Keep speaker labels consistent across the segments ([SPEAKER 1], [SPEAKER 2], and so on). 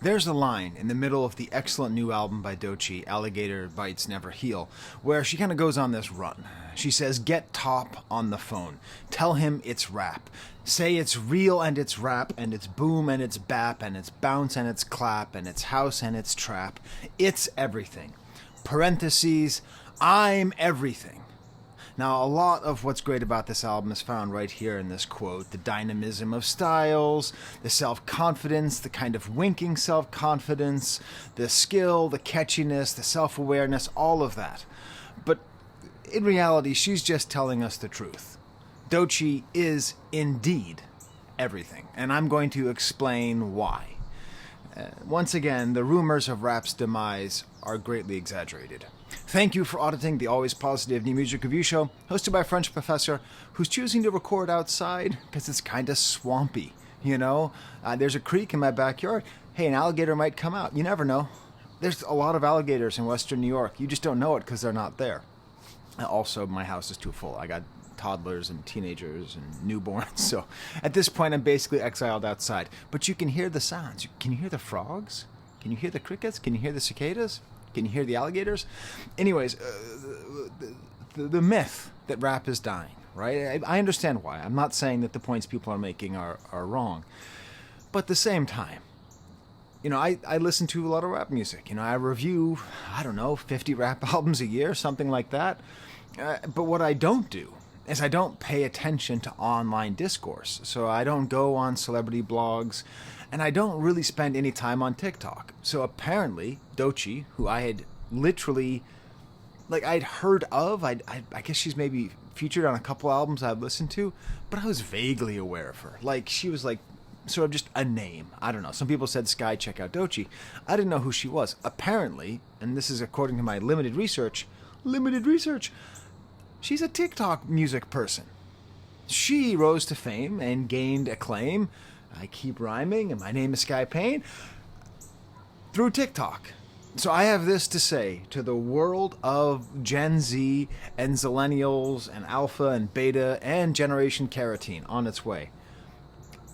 [SPEAKER 1] There's a line in the middle of the excellent new album by Doechii, Alligator Bites Never Heal, where she kind of goes on this run. She says, get Top on the phone. Tell him it's rap. Say it's real and it's rap, and it's boom and it's bap, and it's bounce and it's clap, and it's house and it's trap. It's everything. Parentheses, I'm everything. Now, a lot of what's great about this album is found right here in this quote. The dynamism of styles, the self-confidence, the kind of winking self-confidence, the skill, the catchiness, the self-awareness, all of that. But in reality, she's just telling us the truth. Doechii is indeed everything, and I'm going to explain why. Once again, the rumors of rap's demise are greatly exaggerated. Thank you for auditing the always positive new music review show, hosted by a French professor who's choosing to record outside because it's kind of swampy, you know? There's a creek in my backyard. Hey, an alligator might come out. You never know. There's a lot of alligators in western New York. You just don't know it because they're not there. Also, my house is too full. I got toddlers and teenagers and newborns, so at this point I'm basically exiled outside. But you can hear the sounds. Can you hear the frogs? Can you hear the crickets? Can you hear the cicadas? Can you hear the alligators? Anyways, the myth that rap is dying, right? I understand why. I'm not saying that the points people are making are wrong. But at the same time, you know, I listen to a lot of rap music. You know, I review, 50 rap albums a year, something like that. But what I don't do is I don't pay attention to online discourse. So I don't go on celebrity blogs, and I don't really spend any time on TikTok. So apparently, Doechii, who I had literally, I'd heard of, I guess she's maybe featured on a couple albums I've listened to, but I was vaguely aware of her. She was sort of just a name. I don't know. Some people said, Skye, check out Doechii. I didn't know who she was. Apparently, and this is according to my limited research, she's a TikTok music person. She rose to fame and gained acclaim. I keep rhyming, and my name is Skye Payne, through TikTok. So I have this to say to the world of Gen Z and Zillennials and Alpha and Beta and Generation Carotene on its way.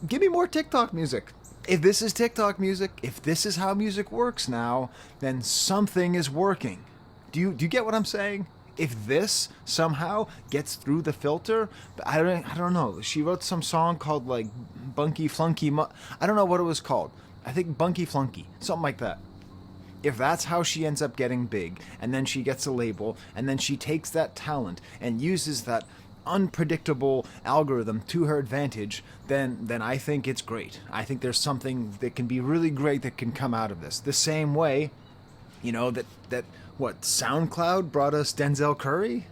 [SPEAKER 1] Give me more TikTok music. If this is TikTok music, if this is how music works now, then something is working. Do you get what I'm saying? If this somehow gets through the filter, I don't know. She wrote some song called Bunky Flunky. I don't know what it was called. I think Bunky Flunky, something like that. If that's how she ends up getting big, and then she gets a label, and then she takes that talent and uses that unpredictable algorithm to her advantage, then I think it's great. I think there's something that can be really great that can come out of this. The same way, you know, that what, SoundCloud brought us Denzel Curry?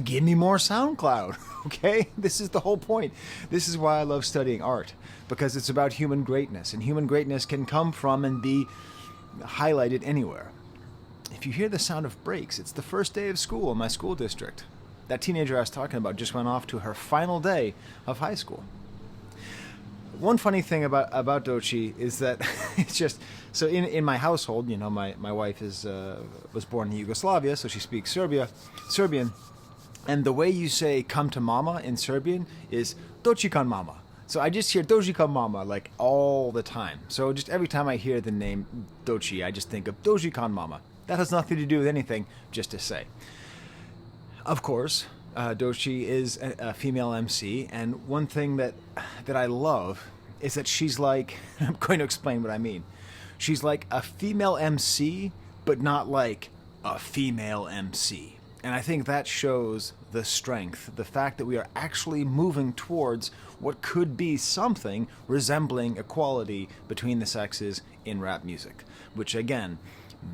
[SPEAKER 1] Give me more SoundCloud, okay? This is the whole point. This is why I love studying art, because it's about human greatness, and human greatness can come from and be highlighted anywhere. If you hear the sound of brakes, it's the first day of school in my school district. That teenager I was talking about just went off to her final day of high school. One funny thing about Doechii is that it's just, so in my household, you know, my wife was born in Yugoslavia, so she speaks Serbian, and the way you say "come to mama" in Serbian is "doći kan mama." So I just hear "doći kan mama" all the time. So just every time I hear the name Doechii, I just think of "doći kan mama." That has nothing to do with anything, just to say. Of course, Doechii is a female MC, and one thing that I love is that she's I'm going to explain what I mean. She's like a female MC, but not like a female MC. And I think that shows the strength, the fact that we are actually moving towards what could be something resembling equality between the sexes in rap music, which again,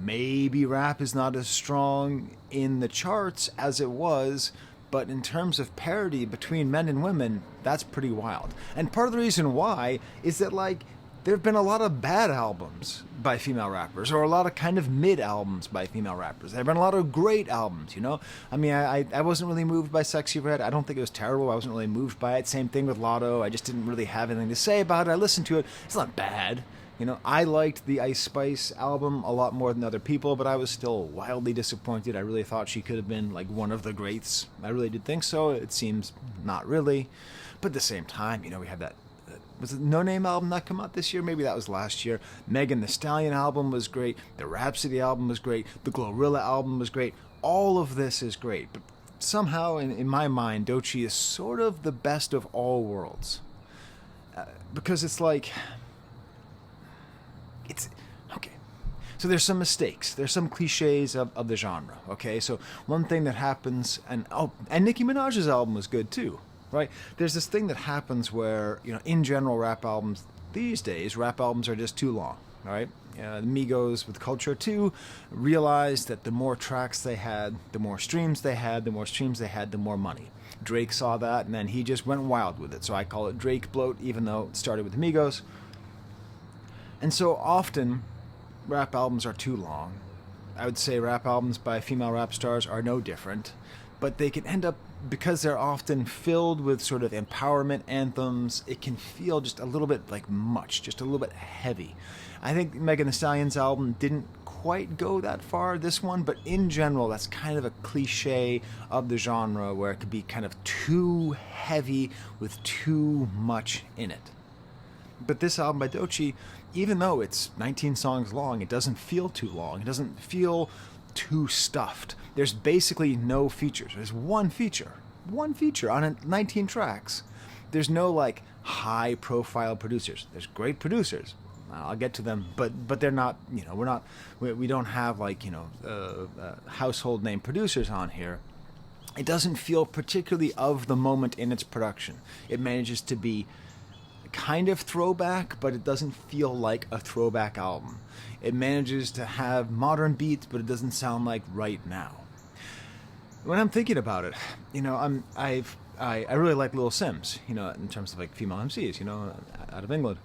[SPEAKER 1] maybe rap is not as strong in the charts as it was, but in terms of parity between men and women, that's pretty wild. And part of the reason why is that there have been a lot of bad albums by female rappers, or a lot of kind of mid albums by female rappers. There have been a lot of great albums, you know? I mean, I wasn't really moved by Sexy Red. I don't think it was terrible. I wasn't really moved by it. Same thing with Lotto. I just didn't really have anything to say about it. I listened to it. It's not bad. You know, I liked the Ice Spice album a lot more than other people, but I was still wildly disappointed. I really thought she could have been one of the greats. I really did think so. It seems not really. But at the same time, you know, we had that was it No Name album that come out this year? Maybe that was last year. Megan Thee Stallion album was great. The Rhapsody album was great. The Glorilla album was great. All of this is great. But somehow, in my mind, Doechii is sort of the best of all worlds. Because it's like... It's... Okay. So there's some mistakes. There's some cliches of the genre, okay? So one thing that happens... And Nicki Minaj's album was good, too. Right? There's this thing that happens where, in general, rap albums these days, rap albums are just too long, all right? The Migos with Culture 2 realized that the more tracks they had, the more streams they had, the more streams they had, the more money. Drake saw that, and then he just went wild with it. So I call it Drake bloat, even though it started with the Migos. And so often, rap albums are too long. I would say rap albums by female rap stars are no different. But they can end up, because they're often filled with sort of empowerment anthems, it can feel just a little bit like much, just a little bit heavy. I think Megan Thee Stallion's album didn't quite go that far, this one, but in general, that's kind of a cliche of the genre where it could be kind of too heavy with too much in it. But this album by Doechii, even though it's 19 songs long, it doesn't feel too long. It doesn't feel too stuffed. There's basically no features. There's one feature on 19 tracks. There's no like high profile producers. There's great producers. I'll get to them, but they're not, we don't have like, household name producers on here. It doesn't feel particularly of the moment in its production. It manages to be kind of throwback, but it doesn't feel like a throwback album. It manages to have modern beats, but it doesn't sound like right now. When I'm thinking about it, I really like Lil Sims, in terms of like female MCs, out of England.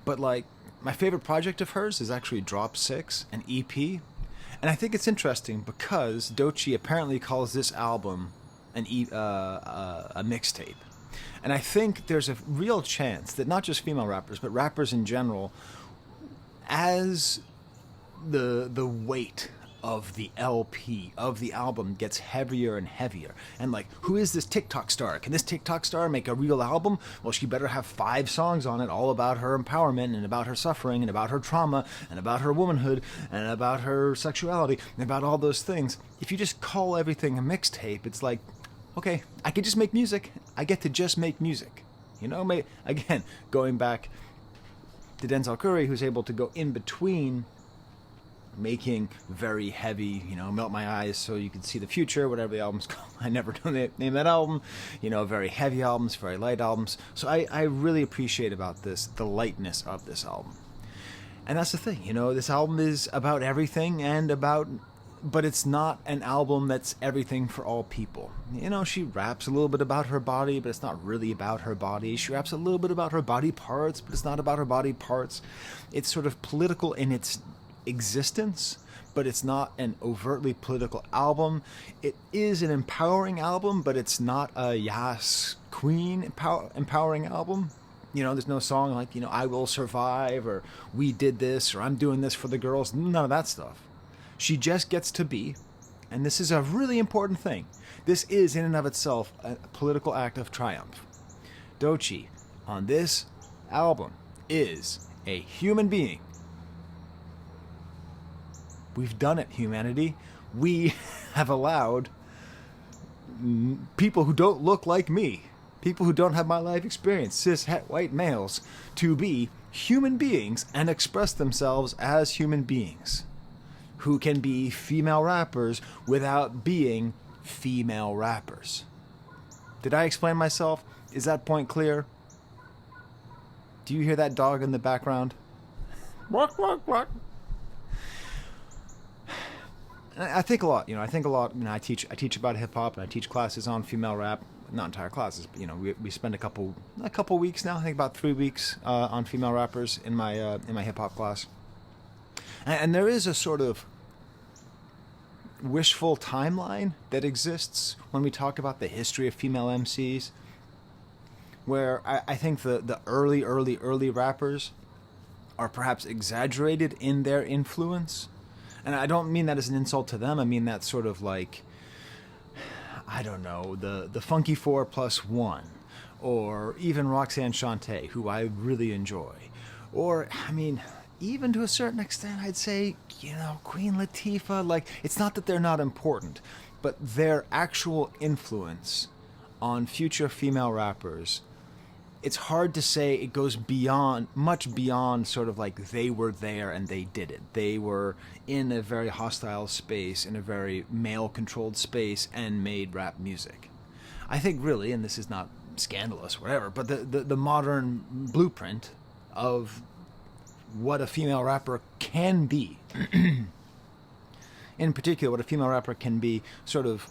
[SPEAKER 1] But like my favorite project of hers is actually Drop 6, an EP, and I think it's interesting because Doechii apparently calls this album a mixtape. And I think there's a real chance that not just female rappers, but rappers in general, as the weight of the LP, of the album, gets heavier and heavier. And like, who is this TikTok star? Can this TikTok star make a real album? Well, she better have 5 songs on it, all about her empowerment, and about her suffering, and about her trauma, and about her womanhood, and about her sexuality, and about all those things. If you just call everything a mixtape, it's like, okay, I can just make music. I get to just make music. Again, going back to Denzel Curry, who's able to go in between making very heavy, Melt My Eyes So You Can See the Future, whatever the album's called. I never name that album. Very heavy albums, very light albums. So I really appreciate about this, the lightness of this album. And that's the thing, this album is about everything but it's not an album that's everything for all people. She raps a little bit about her body, but it's not really about her body. She raps a little bit about her body parts, but it's not about her body parts. It's sort of political in its existence, but it's not an overtly political album. It is an empowering album, but it's not a Yas Queen empowering album. There's no song like, I Will Survive, or We Did This, or I'm Doing This for the Girls. None of that stuff. She just gets to be, and this is a really important thing. This is in and of itself a political act of triumph. Doechii, on this album, is a human being. We've done it, humanity. We have allowed people who don't look like me, people who don't have my life experience, cis het white males, to be human beings and express themselves as human beings, who can be female rappers without being female rappers. Did I explain myself? Is that point clear? Do you hear that dog in the background? Walk, walk, walk. I think a lot. I teach about hip hop, and I teach classes on female rap. Not entire classes, but we spend a couple weeks now. I think about 3 weeks on female rappers in my hip hop class. And there is a sort of wishful timeline that exists when we talk about the history of female MCs, where I think the early rappers are perhaps exaggerated in their influence. And I don't mean that as an insult to them. I mean that sort of like, I don't know, the Funky 4+1, or even Roxanne Shante, who I really enjoy, or, I mean, even to a certain extent, I'd say, Queen Latifah. Like, it's not that they're not important, but their actual influence on future female rappers, it's hard to say it goes much beyond sort of like they were there and they did it. They were in a very hostile space, in a very male-controlled space, and made rap music. I think really, and this is not scandalous or whatever, but the modern blueprint of what a female rapper can be, in particular what a female rapper can be sort of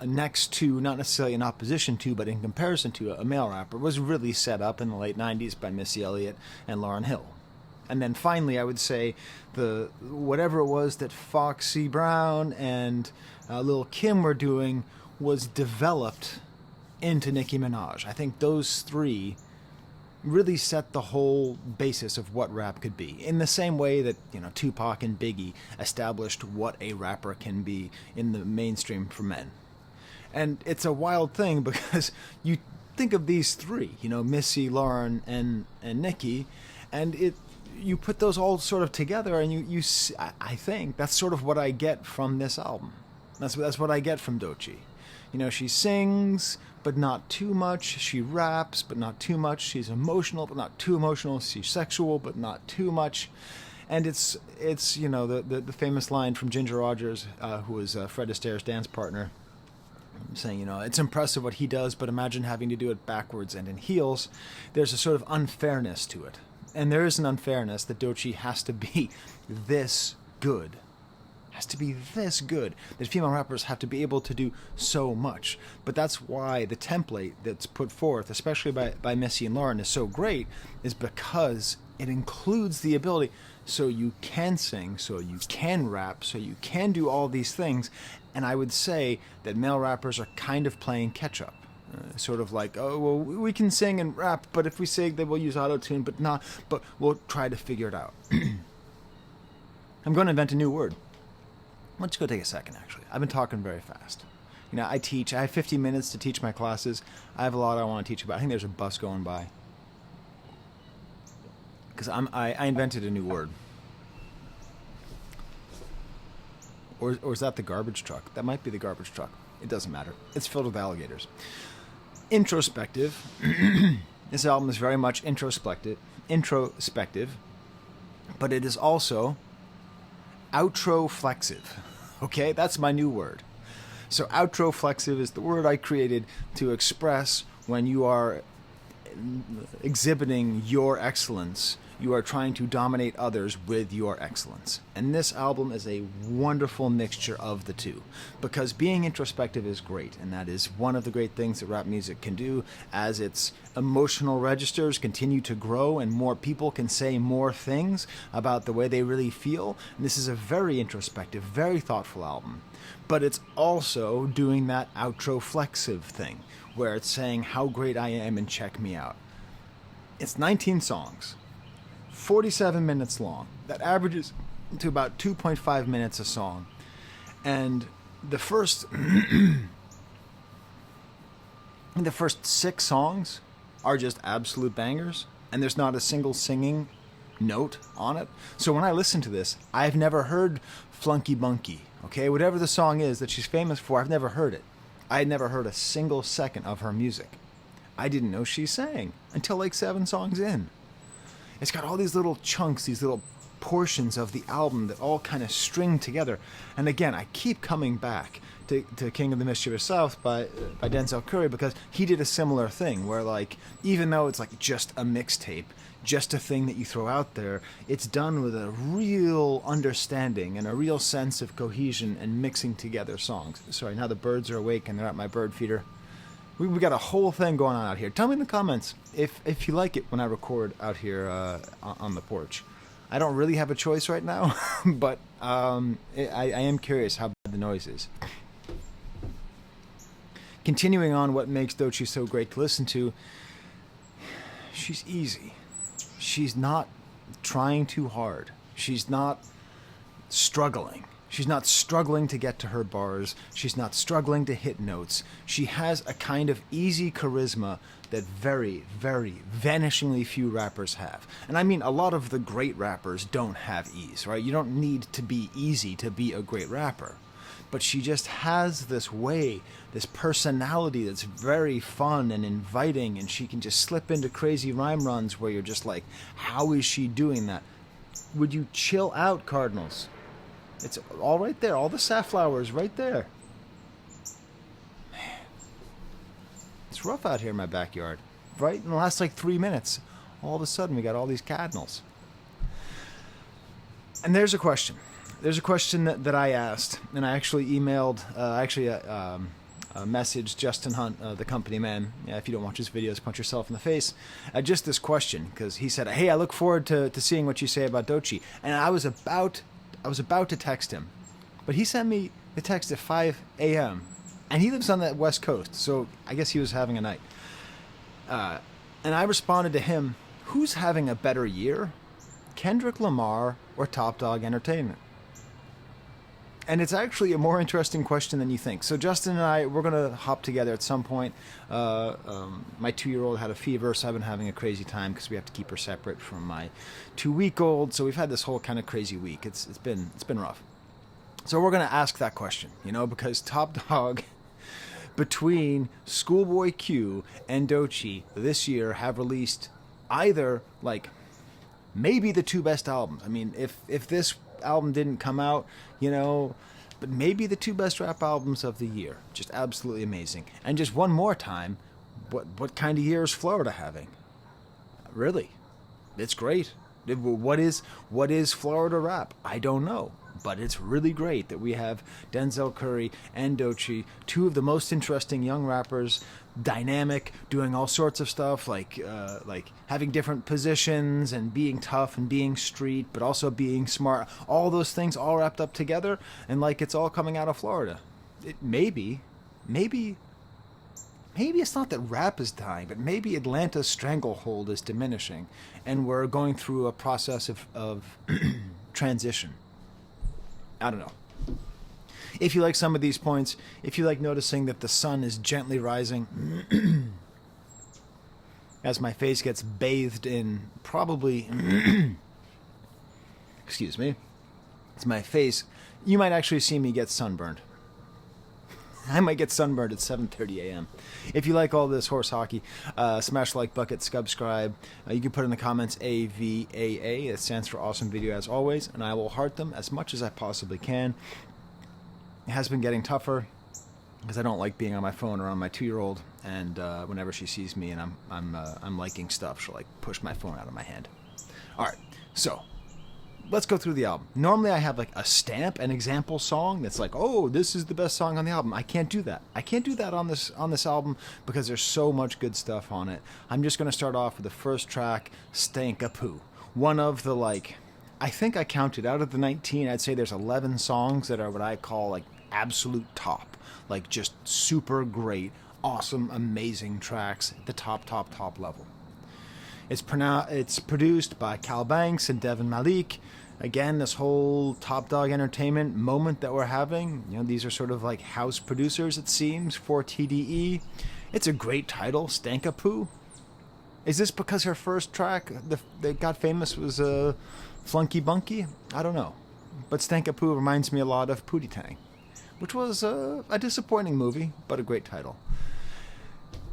[SPEAKER 1] next to, not necessarily in opposition to, but in comparison to a male rapper, was really set up in the late 90s by Missy Elliott and Lauryn Hill. And then finally, I would say whatever it was that Foxy Brown and Lil' Kim were doing was developed into Nicki Minaj. I think those three really set the whole basis of what rap could be, in the same way that Tupac and Biggie established what a rapper can be in the mainstream for men. And it's a wild thing because you think of these three, Missy, Lauryn, and Nicki, and you put those all sort of together, and I think that's sort of what I get from this album. That's what I get from Doechii. She sings, but not too much. She raps, but not too much. She's emotional, but not too emotional. She's sexual, but not too much. And it's the famous line from Ginger Rogers, who was Fred Astaire's dance partner, saying, it's impressive what he does, but imagine having to do it backwards and in heels. There's a sort of unfairness to it. And there is an unfairness that Doechii has to be this good. Has to be this good. That female rappers have to be able to do so much. But that's why the template that's put forth, especially by Missy and Lauryn, is so great, is because it includes the ability so you can sing, so you can rap, so you can do all these things. And I would say that male rappers are kind of playing catch-up. Sort of like, oh, well, we can sing and rap, but if we sing, then we'll use auto-tune, but we'll try to figure it out. I'm going to invent a new word. Let's go take a second, actually. I've been talking very fast. I teach. I have 50 minutes to teach my classes. I have a lot I want to teach about. I think there's a bus going by. Because I invented a new word. Or is that the garbage truck? That might be the garbage truck. It doesn't matter. It's filled with alligators. Introspective. This album is very much introspective, but it is also Outr Flexive. Okay, that's my new word. So Outr Flexive is the word I created to express when you are exhibiting your excellence. You are trying to dominate others with your excellence. And this album is a wonderful mixture of the two. Because being introspective is great, and that is one of the great things that rap music can do as its emotional registers continue to grow and more people can say more things about the way they really feel. And this is a very introspective, very thoughtful album. But it's also doing that Outr Flexive thing, where it's saying how great I am and check me out. It's 19 songs. 47 minutes long. That averages to about 2.5 minutes a song. And the first 6 songs are just absolute bangers, and there's not a single singing note on it. So when I listen to this, I've never heard Flunky Bunky. Okay, whatever the song is that she's famous for, I've never heard it. I had never heard a single second of her music. I didn't know she sang until like 7 songs in. It's got all these little chunks, these little portions of the album that all kind of string together. And again, I keep coming back to King of the Mischievous South by Denzel Curry, because he did a similar thing where, like, even though it's like just a mixtape, just a thing that you throw out there, it's done with a real understanding and a real sense of cohesion and mixing together songs. Sorry, now the birds are awake and they're at my bird feeder. We got a whole thing going on out here. Tell me in the comments if you like it when I record out here on the porch. I don't really have a choice right now, but I am curious how bad the noise is. Continuing on, what makes Doechii so great to listen to, she's easy. She's not trying too hard. She's not struggling. She's not struggling to get to her bars. She's not struggling to hit notes. She has a kind of easy charisma that very, very vanishingly few rappers have. And I mean, a lot of the great rappers don't have ease, right? You don't need to be easy to be a great rapper. But she just has this way, this personality that's very fun and inviting, and she can just slip into crazy rhyme runs where you're just like, how is she doing that? Would you chill out, Cardinals? It's all right there. All the safflowers right there. Man. It's rough out here in my backyard. Right in the last like 3 minutes, all of a sudden we got all these cardinals. And there's a question. There's a question that I asked, and I actually emailed, messaged Justin Hunt, the company man. Yeah, if you don't watch his videos, punch yourself in the face. Just this question, because he said, "Hey, I look forward to seeing what you say about Doechii." And I was about to text him, but he sent me the text at 5 a.m. and he lives on the West Coast, so I guess he was having a night. And I responded to him, "Who's having a better year, Kendrick Lamar or Top Dog Entertainment?" And it's actually a more interesting question than you think. So Justin and I, we're going to hop together at some point. My 2-year-old had a fever, so I've been having a crazy time because we have to keep her separate from my 2-week-old. So we've had this whole kind of crazy week. It's been rough. So we're going to ask that question, because Top Dog, between Schoolboy Q and Doechii this year, have released either, maybe the 2 best albums. I mean, if this album didn't come out, but maybe the 2 best rap albums of the year. Just absolutely amazing. And just one more time, what kind of year is Florida having? Really, it's great. What is Florida rap? I don't know, but it's really great that we have Denzel Curry and Doechii, 2 of the most interesting young rappers, dynamic, doing all sorts of stuff, like having different positions and being tough and being street, but also being smart. All those things all wrapped up together, and it's all coming out of Florida. Maybe it's not that rap is dying, but maybe Atlanta's stranglehold is diminishing, and we're going through a process of transition. I don't know. If you like some of these points, if you like noticing that the sun is gently rising as my face gets bathed in probably excuse me, it's my face, you might actually see me get sunburned. I might get sunburned at 7:30 a.m. If you like all this horse hockey, smash the like bucket, subscribe. You can put in the comments AVAA. It stands for awesome video as always, and I will heart them as much as I possibly can. It has been getting tougher because I don't like being on my phone around my 2-year-old, and whenever she sees me and I'm liking stuff, she'll push my phone out of my hand. All right, so let's go through the album. Normally I have a stamp, an example song that's oh, this is the best song on the album. I can't do that. I can't do that on this album because there's so much good stuff on it. I'm just going to start off with the first track, Stank Aoo. One of the I think I counted out of the 19, I'd say there's 11 songs that are what I call absolute top, just super great, awesome, amazing tracks at the top level. It's produced by Cal Banks and Devin Malik. Again, this whole Top Dog Entertainment moment that we're having, these are sort of house producers, it seems, for TDE. It's a great title, Stank Aoo. Is this because her first track that got famous was Flunky Bunky? I don't know. But Stank Aoo reminds me a lot of Pootie Tang, which was a disappointing movie, but a great title.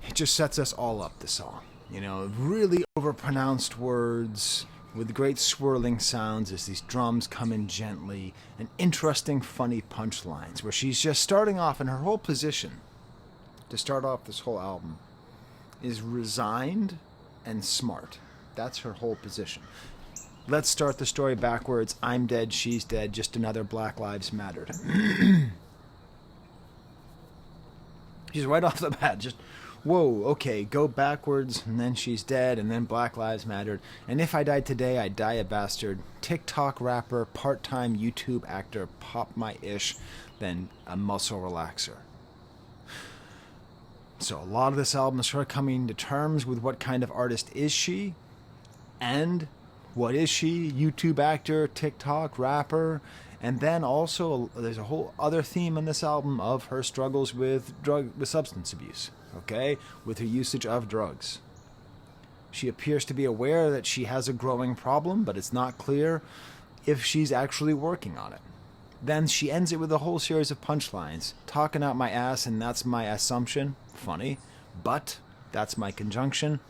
[SPEAKER 1] It just sets us all up, the song. Really overpronounced words with great swirling sounds as these drums come in gently, and interesting, funny punchlines where she's just starting off, and her whole position to start off this whole album is resigned and smart. That's her whole position. Let's start the story backwards. I'm dead, she's dead, just another Black Lives Mattered. She's right off the bat, just, whoa, okay, go backwards, and then she's dead, and then Black Lives Mattered. And if I died today, I'd die a bastard. TikTok rapper, part-time YouTube actor, pop my ish, then a muscle relaxer. So a lot of this album is sort of coming to terms with what kind of artist is she, and what is she? YouTube actor, TikTok rapper, And then also there's a whole other theme on this album of her struggles with substance abuse, okay, with her usage of drugs. She appears to be aware that she has a growing problem, but it's not clear if she's actually working on it. Then she ends it with a whole series of punchlines. Talking out my ass, and that's my assumption. Funny. But, that's my conjunction.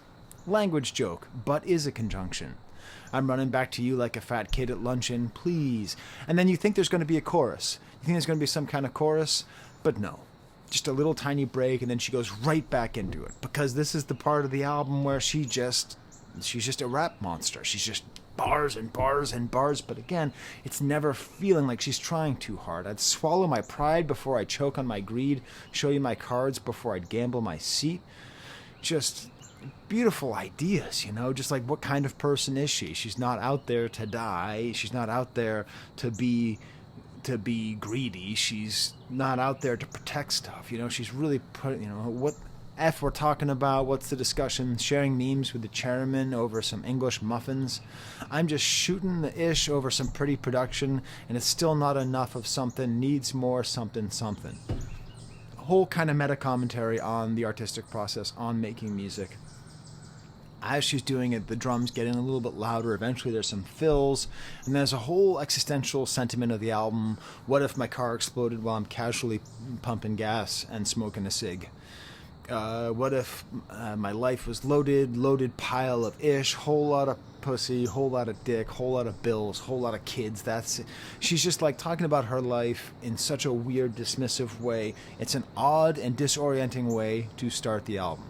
[SPEAKER 1] Language joke, but is a conjunction. I'm running back to you like a fat kid at luncheon, please. And then you think there's going to be a chorus. You think there's going to be some kind of chorus, but no. Just a little tiny break, and then she goes right back into it. Because this is the part of the album where she's just a rap monster. She's just bars and bars and bars, but again, it's never feeling like she's trying too hard. I'd swallow my pride before I choke on my greed, show you my cards before I'd gamble my seat. Just beautiful ideas, you know, just like what kind of person is she? She's not out there to die. She's not out there to be greedy. She's not out there to protect stuff. You know, she's really put, you know, what F we're talking about, what's the discussion, sharing memes with the chairman over some English muffins. I'm just shooting the ish over some pretty production, and it's still not enough of something, needs more something. A whole kind of meta commentary on the artistic process, on making music. As she's doing it, the drums get in a little bit louder. Eventually there's some fills, and there's a whole existential sentiment of the album. What if my car exploded while I'm casually pumping gas and smoking a cig? What if my life was loaded pile of ish, whole lot of pussy, whole lot of dick, whole lot of bills, whole lot of kids. That's it. She's just like talking about her life in such a weird, dismissive way. It's an odd and disorienting way to start the album.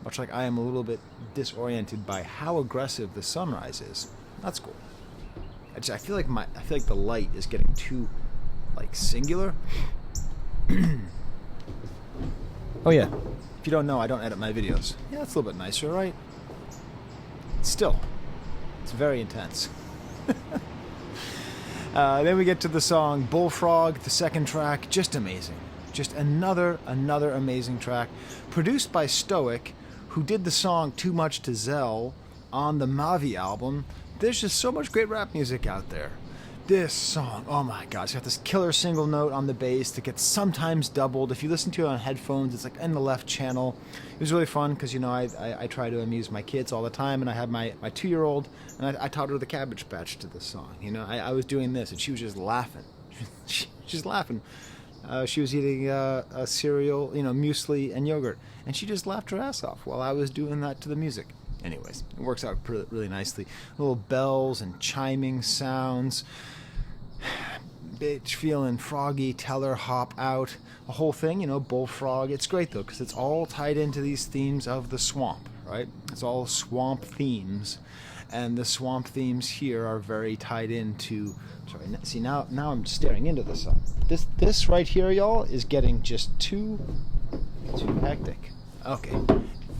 [SPEAKER 1] Much like I am a little bit disoriented by how aggressive the sunrise is. That's cool. I feel like the light is getting too like singular. Oh yeah, if you don't know, I don't edit my videos. Yeah, it's a little bit nicer, right? Still, it's very intense. Then we get to the song Bullfrog, the second track, just amazing. Just another amazing track. Produced by Stoic, who did the song Too Much to Zell on the Mavi album. There's just so much great rap music out there. This song, oh my god, it's got this killer single note on the bass that gets sometimes doubled. If you listen to it on headphones, it's like in the left channel. It was really fun because, you know, I try to amuse my kids all the time, and I have my 2-year-old, and I taught her the Cabbage Patch to this song. You know, I was doing this, and she was just laughing. She's laughing. She was eating a cereal, you know, muesli and yogurt, and she just laughed her ass off while I was doing that to the music. Anyways, it works out really nicely. Little bells and chiming sounds. Bitch feeling Froggy, tell her hop out. A whole thing, you know, Bullfrog. It's great though, because it's all tied into these themes of the swamp, right? It's all swamp themes. And the swamp themes here are very tied into... Sorry, see, now I'm staring into the sun. This right here, y'all, is getting just too hectic. Okay.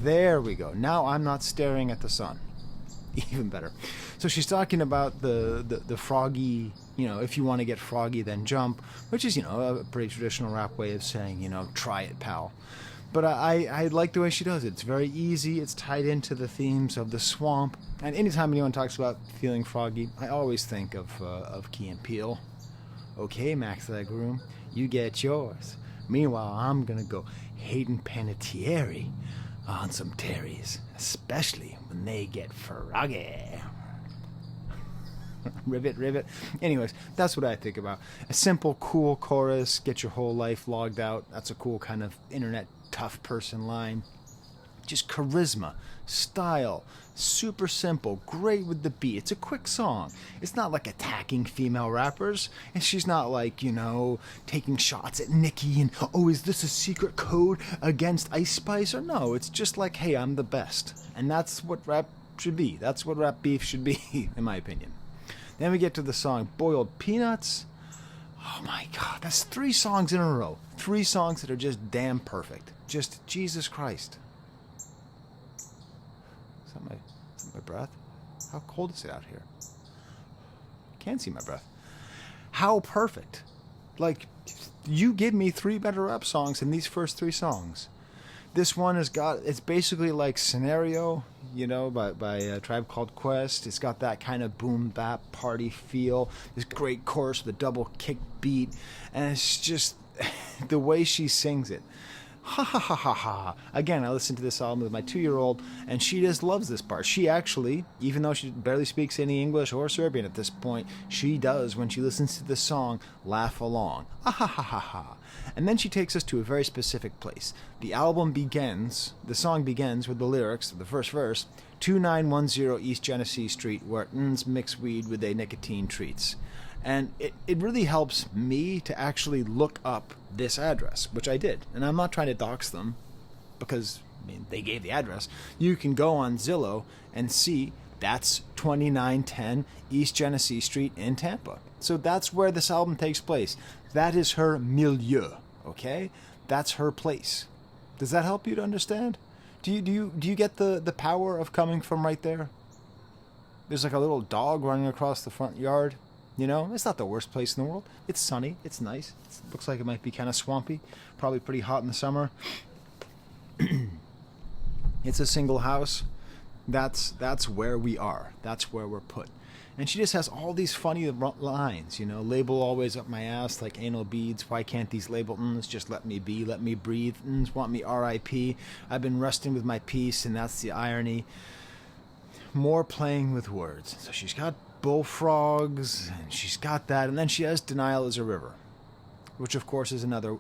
[SPEAKER 1] There we go. Now I'm not staring at the sun. Even better. So she's talking about the froggy, you know, if you want to get froggy, then jump, which is, you know, a pretty traditional rap way of saying, you know, try it, pal. But I like the way she does it. It's very easy. It's tied into the themes of the swamp. And anytime anyone talks about feeling froggy, I always think of Key and Peele. Okay, Max Legroom, you get yours. Meanwhile, I'm gonna go Hayden Panettiere on some Terries, especially when they get froggy. rivet. Anyways, that's what I think about. A simple, cool chorus, get your whole life logged out. That's a cool kind of internet tough person line. Just charisma, style, super simple, great with the beat. It's a quick song. It's not like attacking female rappers, and she's not like, you know, taking shots at Nicki and, oh, is this a secret code against Ice Spice? Or no, it's just like, hey, I'm the best. And that's what rap should be. That's what rap beef should be, in my opinion. Then we get to the song Boiled Peanuts. Oh my god, that's 3 songs in a row. 3 songs that are just damn perfect. Just Jesus Christ. Is that my breath? How cold is it out here? I can't see my breath. How perfect. Like, you give me 3 better rap songs than these first 3 songs. This one it's basically like Scenario, by a Tribe Called Quest. It's got that kind of boom bap party feel. This great chorus with a double kick beat, and it's just the way she sings it. Ha ha ha ha ha. Again, I listened to this album with my 2-year-old, and she just loves this part. She actually, even though she barely speaks any English or Serbian at this point, she does, when she listens to the song, laugh along. Ha ha ha ha ha. And then she takes us to a very specific place. The song begins with the lyrics of the first verse, 2910 East Genesee Street, where N's mix weed with a nicotine treats. And it really helps me to actually look up this address, which I did. And I'm not trying to dox them, because they gave the address. You can go on Zillow and see that's 2910 East Genesee Street in Tampa. So that's where this album takes place. That is her milieu, okay? That's her place. Does that help you to understand? Do you get the power of coming from right there? There's like a little dog running across the front yard. It's not the worst place in the world. It's sunny. It's nice. It looks like it might be kind of swampy. Probably pretty hot in the summer. It's a single house. That's where we are. That's where we're put. And she just has all these funny lines, label always up my ass like anal beads. Why can't these label N's just let me be, let me breathe? N's want me R.I.P. I've been resting with my peace, and that's the irony. More playing with words. So she's got bullfrogs, and she's got that, and then she has Denial is a River, which of course is more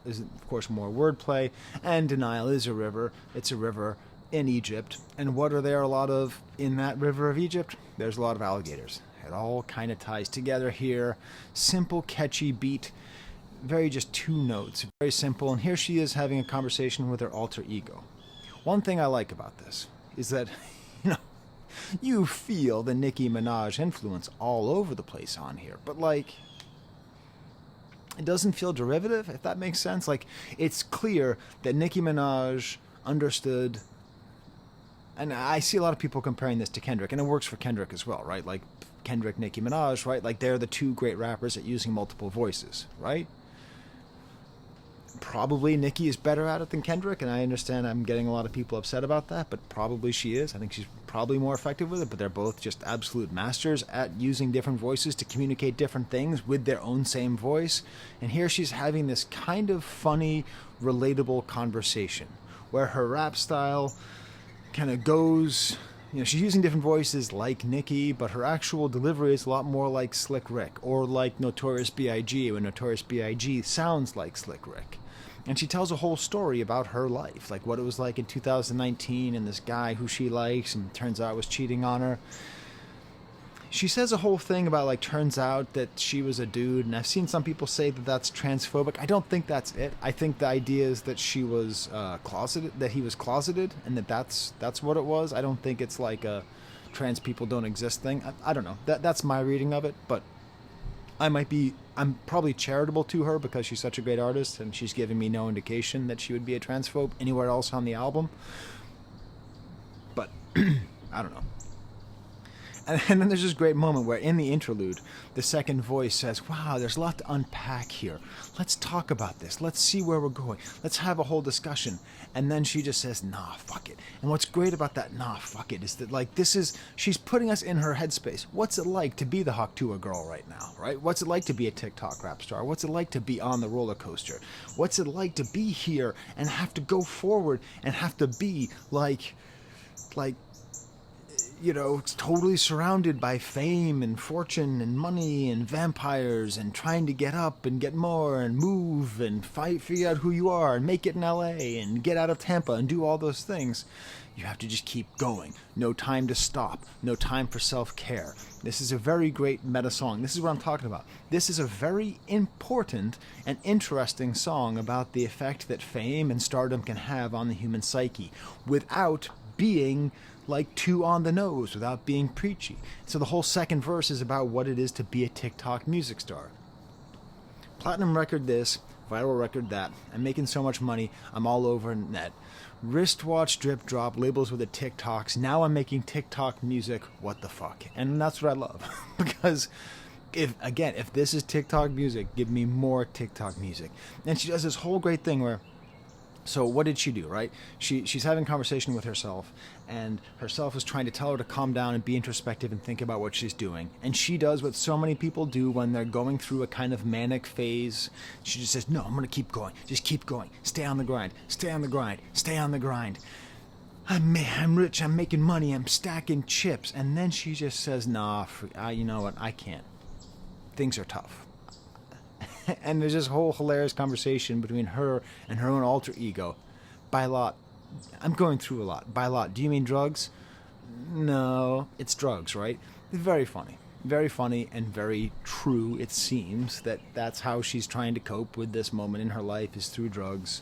[SPEAKER 1] wordplay. And denial is a river. It's a river in Egypt. And what are there a lot of in that river of Egypt? There's a lot of alligators. It all kind of ties together here. Simple, catchy beat. Very just 2 notes. Very simple. And here she is having a conversation with her alter ego. One thing I like about this is that, you feel the Nicki Minaj influence all over the place on here. But, it doesn't feel derivative, if that makes sense. It's clear that Nicki Minaj understood, and I see a lot of people comparing this to Kendrick, and it works for Kendrick as well, right? Kendrick, Nicki Minaj, right? They're the 2 great rappers at using multiple voices, right? Probably Nicki is better at it than Kendrick, and I understand I'm getting a lot of people upset about that, but probably she is. I think she's probably more effective with it, but they're both just absolute masters at using different voices to communicate different things with their own same voice. And here she's having this kind of funny, relatable conversation where her rap style kind of goes... she's using different voices like Nicki, but her actual delivery is a lot more like Slick Rick, or like Notorious B.I.G., when Notorious B.I.G. sounds like Slick Rick. And she tells a whole story about her life, like what it was like in 2019, and this guy who she likes, and turns out was cheating on her. She says a whole thing about, turns out that she was a dude, and I've seen some people say that that's transphobic. I don't think that's it. I think the idea is that she was closeted, that he was closeted, and that's what it was. I don't think it's like a trans people don't exist thing. I don't know. That's my reading of it, but I'm probably charitable to her because she's such a great artist, and she's giving me no indication that she would be a transphobe anywhere else on the album. But I don't know. And then there's this great moment where in the interlude, the second voice says, wow, there's a lot to unpack here. Let's talk about this. Let's see where we're going. Let's have a whole discussion. And then she just says, nah, fuck it. And what's great about that nah, fuck it is that, she's putting us in her headspace. What's it like to be the Haktua girl right now, right? What's it like to be a TikTok rap star? What's it like to be on the roller coaster? What's it like to be here and have to go forward and have to be totally surrounded by fame and fortune and money and vampires and trying to get up and get more and move and figure out who you are and make it in LA and get out of Tampa and do all those things. You have to just keep going. No time to stop. No time for self-care. This is a very great meta song. This is what I'm talking about. This is a very important and interesting song about the effect that fame and stardom can have on the human psyche without being too on the nose, without being preachy. So the whole second verse is about what it is to be a TikTok music star. Platinum record this, viral record that. I'm making so much money, I'm all over net. Wristwatch, drip drop, labels with the TikToks. Now I'm making TikTok music. What the fuck? And that's what I love. Because if this is TikTok music, give me more TikTok music. And she does this whole great thing where So what did she do, right? She's having a conversation with herself, and herself is trying to tell her to calm down and be introspective and think about what she's doing. And she does what so many people do when they're going through a kind of manic phase. She just says, no, I'm going to keep going. Just keep going. Stay on the grind. Stay on the grind. Stay on the grind. I'm rich. I'm making money. I'm stacking chips. And then she just says, nah, you know what? I can't. Things are tough. And there's this whole hilarious conversation between her and her own alter ego. By a lot, I'm going through a lot. By a lot, do you mean drugs? No, it's drugs, right? Very funny. Very funny and very true, it seems, that that's how she's trying to cope with this moment in her life, is through drugs.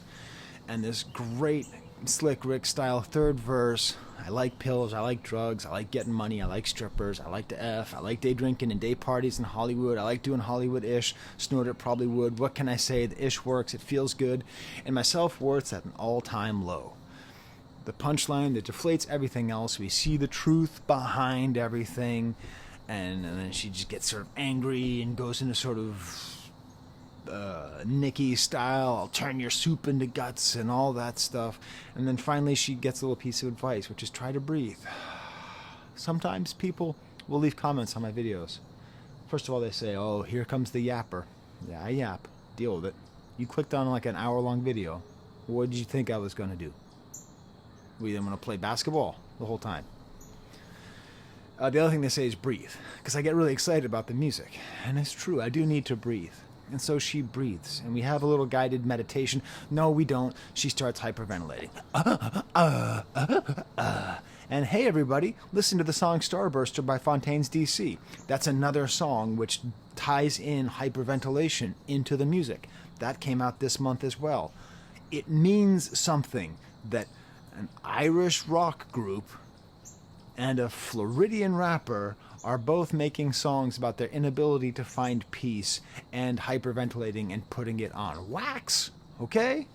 [SPEAKER 1] And this great Slick Rick style third verse. I like pills, I like drugs, I like getting money, I like strippers, I like to F, I like day drinking and day parties in Hollywood, I like doing Hollywood-ish, snort it probably would, what can I say, the ish works, it feels good, and my self-worth's at an all-time low. The punchline that deflates everything else, we see the truth behind everything, and then she just gets sort of angry and goes into sort of Nikki style, I'll turn your soup into guts and all that stuff. And then finally she gets a little piece of advice, which is try to breathe. Sometimes people will leave comments on my videos. First of all, they say, oh, here comes the yapper. Yeah, I yap. Deal with it. You clicked on like an hour-long video. What did you think I was going to do? We then want to play basketball the whole time. The other thing they say is breathe, because I get really excited about the music. And it's true, I do need to breathe. And so she breathes, and we have a little guided meditation. No, we don't. She starts hyperventilating. And hey, everybody, listen to the song Starburster by Fontaines DC. That's another song which ties in hyperventilation into the music. That came out this month as well. It means something that an Irish rock group and a Floridian rapper are both making songs about their inability to find peace and hyperventilating and putting it on wax, okay?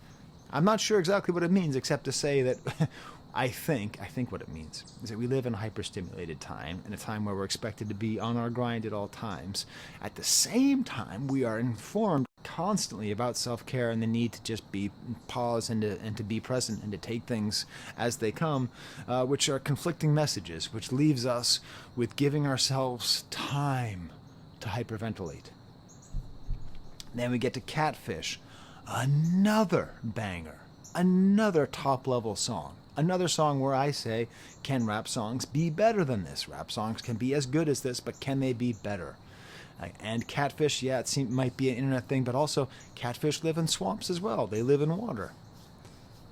[SPEAKER 1] I'm not sure exactly what it means, except to say that I think what it means is that we live in a hyperstimulated time, in a time where we're expected to be on our grind at all times. At the same time, we are informed constantly about self-care and the need to just pause and to be present and to take things as they come, which are conflicting messages, which leaves us with giving ourselves time to hyperventilate. Then we get to Catfish, another banger, another top-level song. Another song where I say, can rap songs be better than this? Rap songs can be as good as this, but can they be better? And catfish, yeah, it might be an internet thing, but also catfish live in swamps as well. They live in water.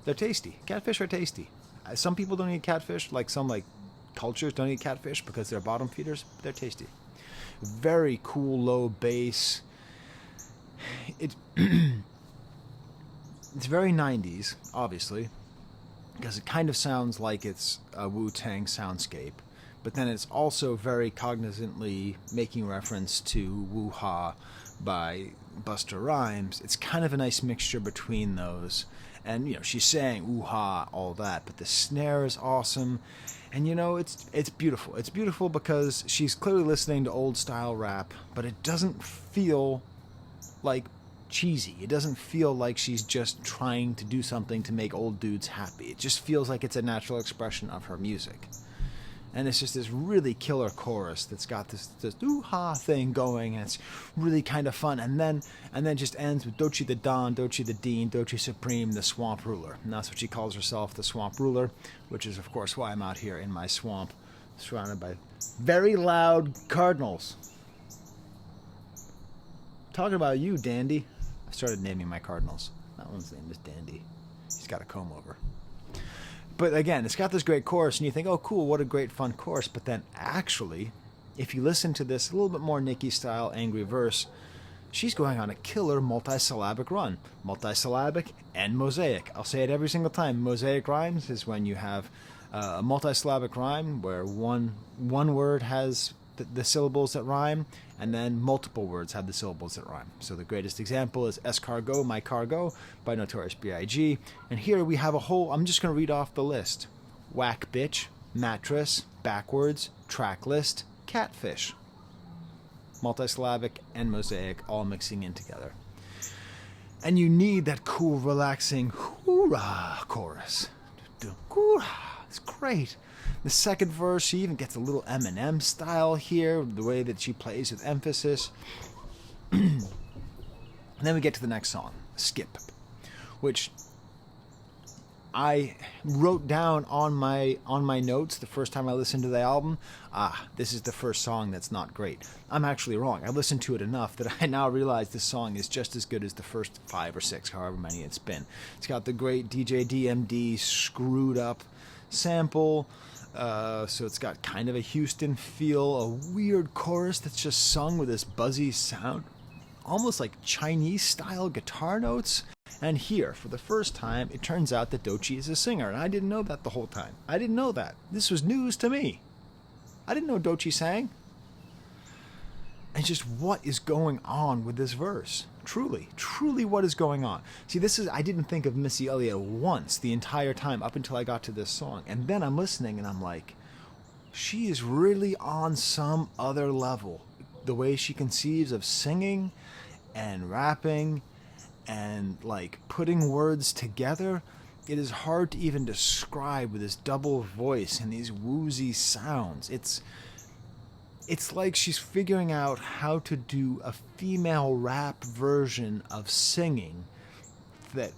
[SPEAKER 1] They're tasty. Catfish are tasty. Some people don't eat catfish, like some cultures don't eat catfish because they're bottom feeders. They're tasty. Very cool low bass. It's very 90s, obviously, because it kind of sounds like it's a Wu-Tang soundscape. But then it's also very cognizantly making reference to Woo-Ha by Busta Rhymes. It's kind of a nice mixture between those. And, you know, she's saying Woo-Ha, all that, but the snare is awesome. And, you know, it's beautiful. It's beautiful because she's clearly listening to old-style rap, but it doesn't feel like cheesy. It doesn't feel like she's just trying to do something to make old dudes happy. It just feels like it's a natural expression of her music. And it's just this really killer chorus that's got this ooh-ha thing going, and it's really kind of fun. And then just ends with Doechii the Don, Doechii the Dean, Doechii Supreme, the Swamp Ruler. And that's what she calls herself, the Swamp Ruler, which is, of course, why I'm out here in my swamp, surrounded by very loud cardinals. Talking about you, Dandy. I started naming my cardinals. That one's name is Dandy. He's got a comb over. But again, it's got this great chorus, and you think, oh, cool, what a great, fun chorus. But then actually, if you listen to this a little bit more Nicki-style angry verse, she's going on a killer multisyllabic run. Multisyllabic and mosaic. I'll say it every single time. Mosaic rhymes is when you have a multisyllabic rhyme where one word has the syllables that rhyme, and then multiple words have the syllables that rhyme. So the greatest example is Escargot, My Cargo by Notorious B.I.G. And here we have a whole, I'm just going to read off the list. Whack bitch, mattress, backwards, track list, catfish. Multisyllabic and mosaic all mixing in together. And you need that cool, relaxing Hoorah chorus. Hoorah. It's great. The second verse, she even gets a little Eminem style here, the way that she plays with emphasis. And then we get to the next song, Skip, which I wrote down on my notes the first time I listened to the album. This is the first song that's not great. I'm actually wrong. I listened to it enough that I now realize this song is just as good as the first 5 or 6, however many it's been. It's got the great DJ DMD screwed up sample, so it's got kind of a Houston feel, a weird chorus that's just sung with this buzzy sound, almost like Chinese-style guitar notes. And here, for the first time, it turns out that Doechii is a singer, and I didn't know that the whole time. I didn't know that. This was news to me. I didn't know Doechii sang. And just what is going on with this verse? Truly, truly what is going on? See, I didn't think of Missy Elliott once the entire time up until I got to this song. And then I'm listening and I'm like, she is really on some other level. The way she conceives of singing and rapping and like putting words together, it is hard to even describe with this double voice and these woozy sounds. It's like she's figuring out how to do a female rap version of singing that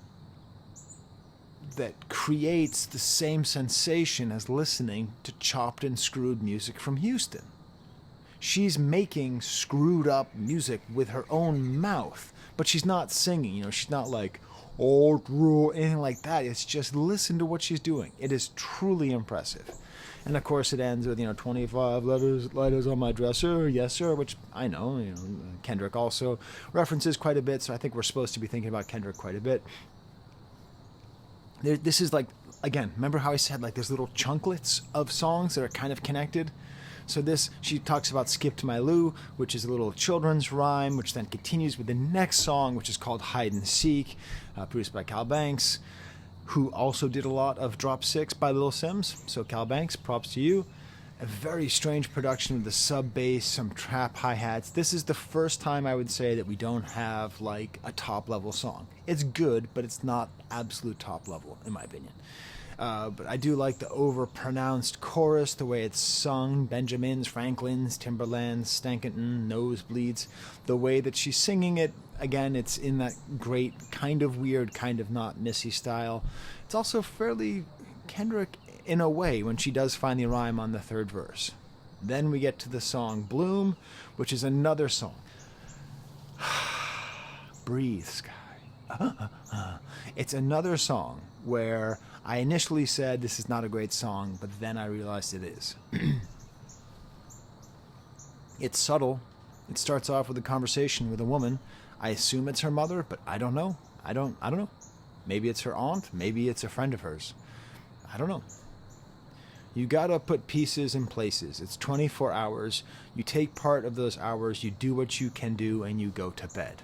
[SPEAKER 1] creates the same sensation as listening to chopped and screwed music from Houston. She's making screwed up music with her own mouth, but she's not singing, she's not like, oh, anything like that. It's just listen to what she's doing. It is truly impressive. And of course it ends with, 25 letters on my dresser, yes sir, which I know, Kendrick also references quite a bit, so I think we're supposed to be thinking about Kendrick quite a bit. This is like, again, remember how I said like there's little chunklets of songs that are kind of connected? So she talks about Skip to My Lou, which is a little children's rhyme, which then continues with the next song, which is called Hide and Seek, produced by Cal Banks, who also did a lot of Drop 6 by Lil Sims. So Cal Banks, props to you. A very strange production with the sub bass, some trap hi-hats. This is the first time I would say that we don't have like a top level song. It's good, but it's not absolute top level, in my opinion. But I do like the over-pronounced chorus, the way it's sung, Benjamins, Franklins, Timberlands, Stank Aoo, Nosebleeds, the way that she's singing it. Again, it's in that great, kind of weird, kind of not Missy style. It's also fairly Kendrick in a way when she does finally rhyme on the third verse. Then we get to the song Bloom, which is another song. Breathe, Skye. It's another song where I initially said this is not a great song, but then I realized it is. It's subtle. It starts off with a conversation with a woman. I assume it's her mother, but I don't know. I don't know. Maybe it's her aunt. Maybe it's a friend of hers. I don't know. You gotta put pieces in places. It's 24 hours. You take part of those hours, you do what you can do, and you go to bed.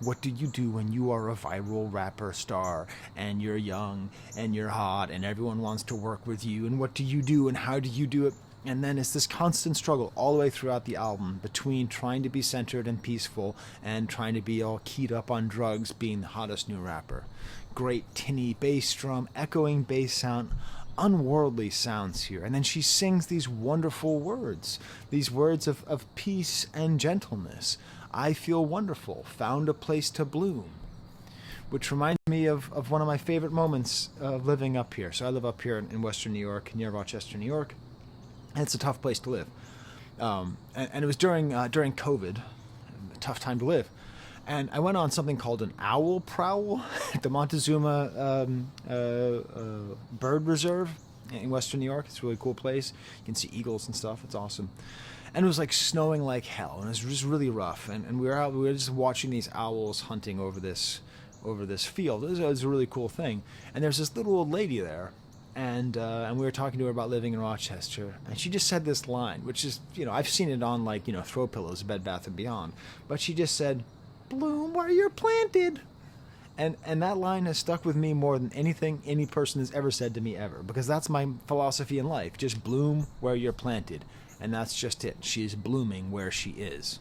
[SPEAKER 1] What do you do when you are a viral rapper star and you're young and you're hot and everyone wants to work with you? And what do you do and how do you do it? And then it's this constant struggle all the way throughout the album between trying to be centered and peaceful and trying to be all keyed up on drugs, being the hottest new rapper. Great tinny bass drum, echoing bass sound, unworldly sounds here. And then she sings these wonderful words, these words of peace and gentleness. I feel wonderful, found a place to bloom, which reminds me of one of my favorite moments of living up here. So I live up here in Western New York, near Rochester, New York, and it's a tough place to live. And it was during COVID, a tough time to live. And I went on something called an owl prowl at the Montezuma Bird Reserve in Western New York. It's a really cool place. You can see eagles and stuff. It's awesome. And it was like snowing like hell, and it was just really rough. And we were just watching these owls hunting over this field. It was a really cool thing. And there's this little old lady there, and we were talking to her about living in Rochester, and she just said this line, which is, I've seen it on like, throw pillows, Bed Bath & Beyond, but she just said, "Bloom where you're planted." And that line has stuck with me more than anything any person has ever said to me ever, because that's my philosophy in life. Just bloom where you're planted. And that's just it. She is blooming where she is.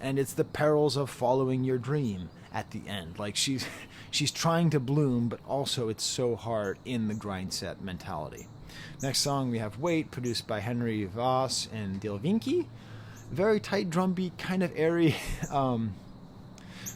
[SPEAKER 1] And it's the perils of following your dream at the end. Like she's trying to bloom, but also it's so hard in the grind set mentality. Next song we have Wait, produced by Henry Voss and Dilvinki. Very tight drum beat, kind of airy.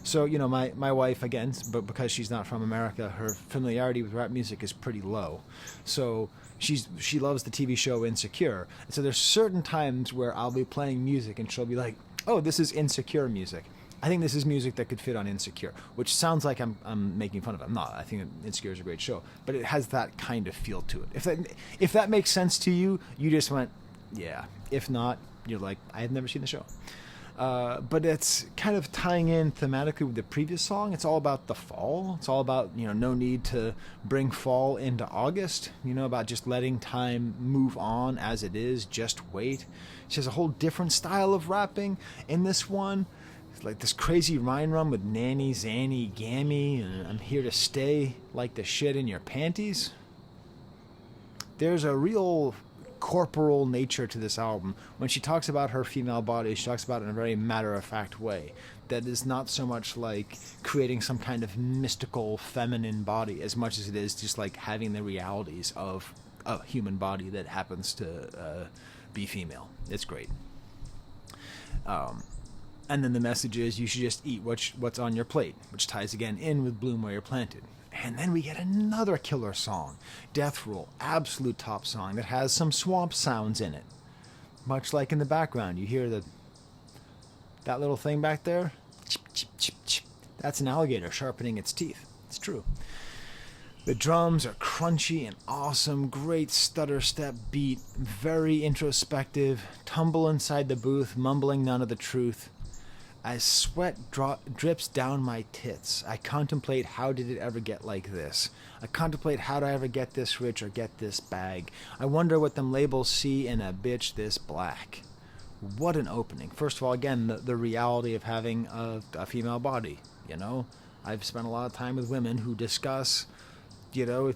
[SPEAKER 1] So, my wife, again, but because she's not from America, her familiarity with rap music is pretty low. So she loves the TV show Insecure. And so there's certain times where I'll be playing music and she'll be like, oh, this is Insecure music. I think this is music that could fit on Insecure, which sounds like I'm making fun of it. I'm not. I think Insecure is a great show, but it has that kind of feel to it. If that makes sense to you, you just went, yeah. If not, you're like, I have never seen the show. But it's kind of tying in thematically with the previous song. It's all about the fall. It's all about, no need to bring fall into August, about just letting time move on as it is, just wait. She has a whole different style of rapping in this one. It's like this crazy rhyme run with nanny, zanny, gammy, and I'm here to stay like the shit in your panties. There's a real corporal nature to this album. When she talks about her female body, she talks about it in a very matter-of-fact way that is not so much like creating some kind of mystical feminine body as much as it is just like having the realities of a human body that happens to be female. It's great. And then the message is you should just eat what's on your plate, which ties again in with Bloom Where You're Planted. And then we get another killer song, Death Rule, absolute top song that has some swamp sounds in it. Much like in the background, you hear that little thing back there? Chip, chip, chip, chip. That's an alligator sharpening its teeth. It's true. The drums are crunchy and awesome, great stutter step beat, very introspective, tumble inside the booth, mumbling none of the truth. As sweat drips down my tits, I contemplate how did it ever get like this. I contemplate how did I ever get this rich or get this bag. I wonder what them labels see in a bitch this black. What an opening. First of all, again, the reality of having a female body, I've spent a lot of time with women who discuss,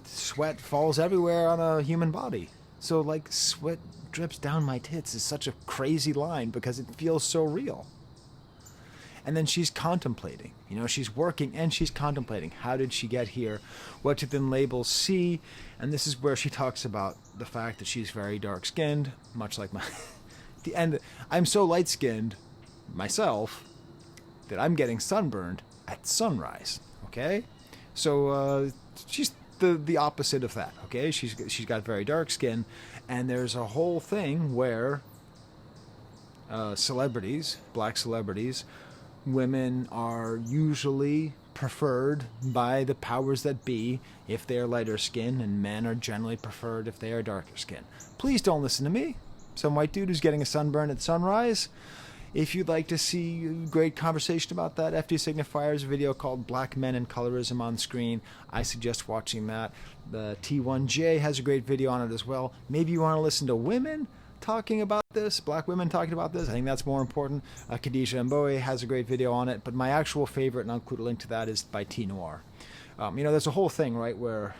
[SPEAKER 1] sweat falls everywhere on a human body. So, like, sweat drips down my tits is such a crazy line because it feels so real. And then she's contemplating, she's working and she's contemplating. How did she get here? What did the labels see? And this is where she talks about the fact that she's very dark-skinned, much like the end. I'm so light-skinned myself that I'm getting sunburned at sunrise, okay? So she's the opposite of that, okay? She's got very dark skin, and there's a whole thing where celebrities, black celebrities, women are usually preferred by the powers that be if they are lighter skinned, and men are generally preferred if they are darker skinned. Please don't listen to me, some white dude who's getting a sunburn at sunrise. If you'd like to see great conversation about that, FD Signifier's video called Black Men and Colorism on screen, I suggest watching that. The T1J has a great video on it as well. Maybe you want to listen to women talking about this, black women talking about this. I think that's more important. Khadija Mbowe has a great video on it, but my actual favorite, and I'll include a link to that, is by T Noir. There's a whole thing, right, where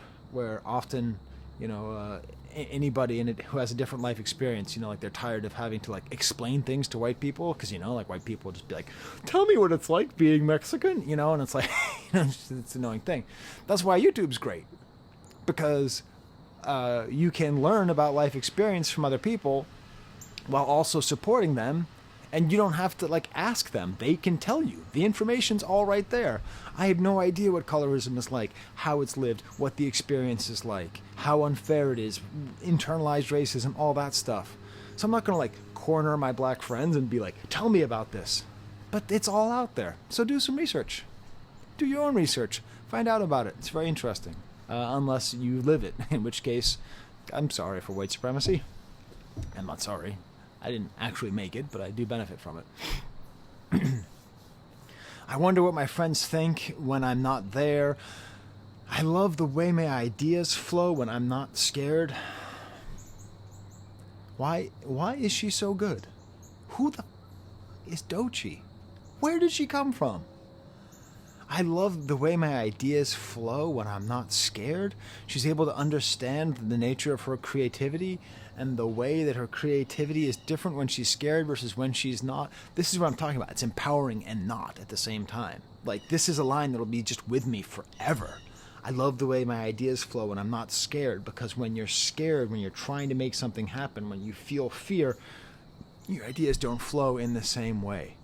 [SPEAKER 1] often, anybody in it who has a different life experience, like they're tired of having to like explain things to white people, because like white people just be like, tell me what it's like being Mexican, and it's like, it's an annoying thing. That's why YouTube's great, because you can learn about life experience from other people while also supporting them, and you don't have to like ask them. They can tell you. The information's all right there. I have no idea what colorism is like, how it's lived, what the experience is like, how unfair it is, internalized racism, all that stuff. So I'm not going to like corner my black friends and be like, tell me about this. But it's all out there. So do some research. Do your own research. Find out about it. It's very interesting. Unless you live it, in which case, I'm sorry for white supremacy. I'm not sorry. I didn't actually make it, but I do benefit from it. I wonder what my friends think when I'm not there. I love the way my ideas flow when I'm not scared. Why is she so good? Who the is Doechii? Where did she come from? I love the way my ideas flow when I'm not scared. She's able to understand the nature of her creativity and the way that her creativity is different when she's scared versus when she's not. This is what I'm talking about. It's empowering and not at the same time. Like, this is a line that'll be just with me forever. I love the way my ideas flow when I'm not scared, because when you're scared, when you're trying to make something happen, when you feel fear, your ideas don't flow in the same way.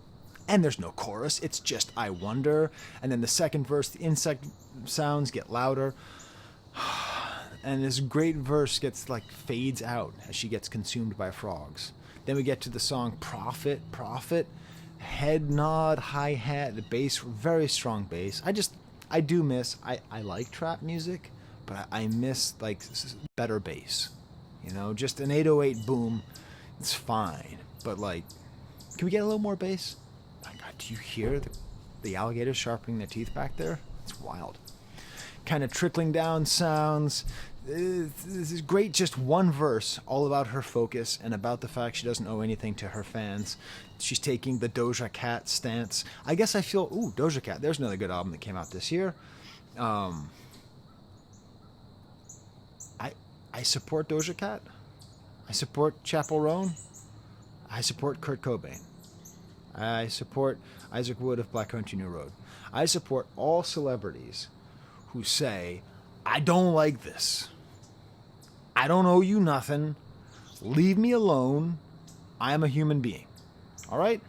[SPEAKER 1] And there's no chorus, it's just I wonder, and then the second verse, the insect sounds get louder, and this great verse gets like fades out as she gets consumed by frogs. Then we get to the song Prophet, head nod, hi-hat, the bass, very strong bass. I do miss, I like trap music, but I miss like better bass. You know, just an 808 boom, it's fine, but like, can we get a little more bass? My God, do you hear the alligators sharpening their teeth back there? It's wild. Kind of trickling down sounds. This is great, just one verse, all about her focus and about the fact she doesn't owe anything to her fans. She's taking the Doechii Cat stance. I guess I feel, Doechii Cat, there's another good album that came out this year. I support Doechii Cat. I support Chappell Roan. I support Kurt Cobain. I support Isaac Wood of Black Country New Road. I support all celebrities who say, I don't like this. I don't owe you nothing. Leave me alone. I am a human being. All right?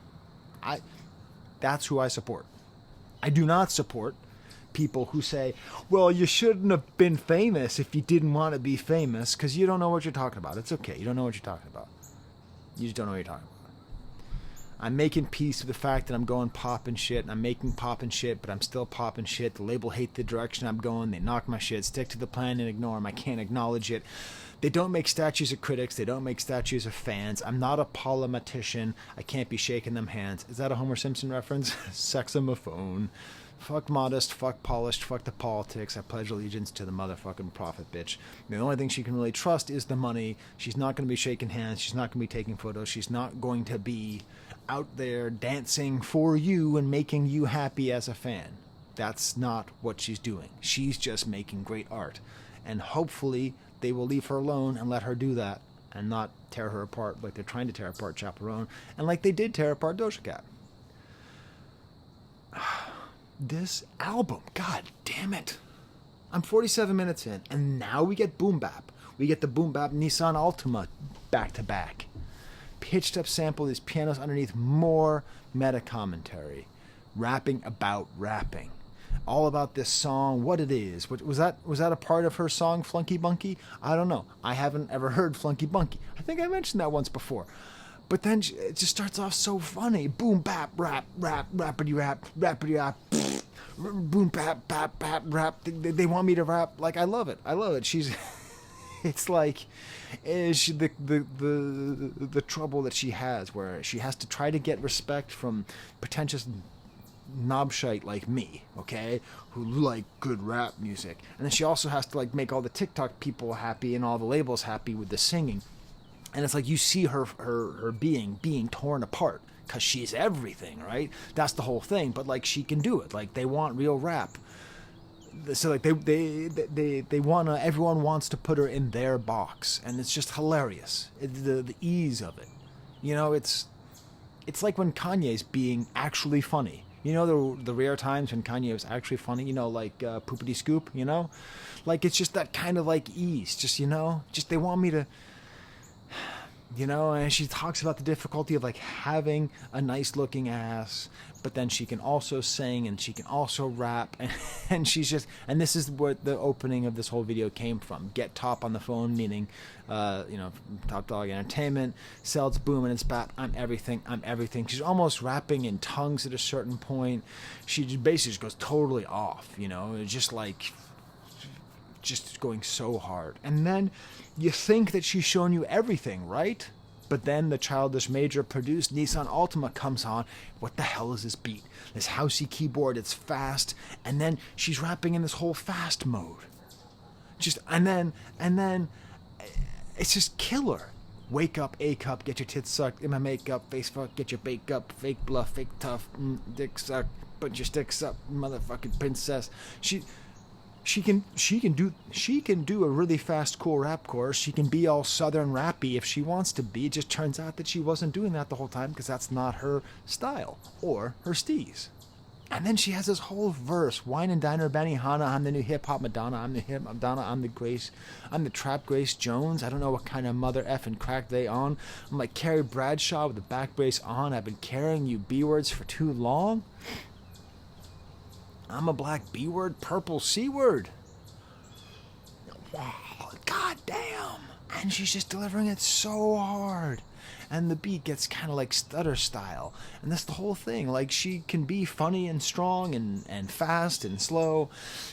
[SPEAKER 1] That's who I support. I do not support people who say, well, you shouldn't have been famous if you didn't want to be famous, because you don't know what you're talking about. It's okay. You don't know what you're talking about. You just don't know what you're talking about. I'm making peace with the fact that I'm going pop and shit, and I'm making pop and shit, but I'm still pop and shit. The label hate the direction I'm going. They knock my shit. Stick to the plan and ignore them. I can't acknowledge it. They don't make statues of critics. They don't make statues of fans. I'm not a polymatician. I can't be shaking them hands. Is that a Homer Simpson reference? Sexomophone. Fuck modest, fuck polished, fuck the politics. I pledge allegiance to the motherfucking prophet bitch. The only thing she can really trust is the money. She's not going to be shaking hands. She's not going to be taking photos. She's not going to be out there dancing for you and making you happy as a fan. That's not what she's doing. She's just making great art. And hopefully they will leave her alone and let her do that and not tear her apart like they're trying to tear apart Chappell Roan and like they did tear apart Doechii Cat. This album, god damn it. I'm 47 minutes in, and now we get boom bap. We get the boom bap Nissan Altima back to back. Pitched up sample, these pianos underneath, more meta commentary. Rapping about rapping. All about this song, what it is. Was that a part of her song, Flunky Bunky? I don't know. I haven't ever heard Flunky Bunky. I think I mentioned that once before. But then it just starts off so funny. Boom, bap, rap, rap, rappity rap, rappity rap, boom, bap, bap, bap, rap. They want me to rap. Like, I love it. I love it. It's like the trouble that she has, where she has to try to get respect from pretentious knobshite like me, okay, who like good rap music. And then she also has to like make all the TikTok people happy and all the labels happy with the singing. And it's like you see her being torn apart because she's everything, right? That's the whole thing. But like she can do it. Like they want real rap. So like they want to. Everyone wants to put her in their box, and it's just hilarious. The ease of it, you know. It's like when Kanye's being actually funny. You know, the rare times when Kanye was actually funny. You know, like Poopity Scoop. You know, like it's just that kind of like ease. Just just they want me to. You know, and she talks about the difficulty of like having a nice looking ass, but then she can also sing and she can also rap, and she's just, and this is what the opening of this whole video came from. Get top on the phone, meaning, Top Dog Entertainment, sells boom and it's bap, I'm everything. She's almost rapping in tongues at a certain point. She just basically just goes totally off, you know, just going so hard. And then you think that she's shown you everything, right? But then the Childish Major produced Nissan Altima comes on. What the hell is this beat? This housey keyboard, it's fast, and then she's rapping in this whole fast mode. And then it's just killer. Wake up, A cup, get your tits sucked, in my makeup, face fuck, get your bake up, fake bluff, fake tough, dick suck, Put your sticks up, motherfucking princess. She can do a really fast, cool rap chorus. She can be all southern rappy if she wants to be. It just turns out that she wasn't doing that the whole time because that's not her style or her steez. And then she has this whole verse: wine and diner, Benihana. I'm the new hip hop Madonna. I'm the hip Madonna. I'm the trap Grace Jones. I don't know what kind of mother effing crack they on. I'm like Carrie Bradshaw with the back brace on. I've been carrying you B words for too long. I'm a black B word, purple C word. Wow, god damn. And she's just delivering it so hard. And the beat gets kind of like stutter style. And that's the whole thing. Like, she can be funny and strong and fast and slow.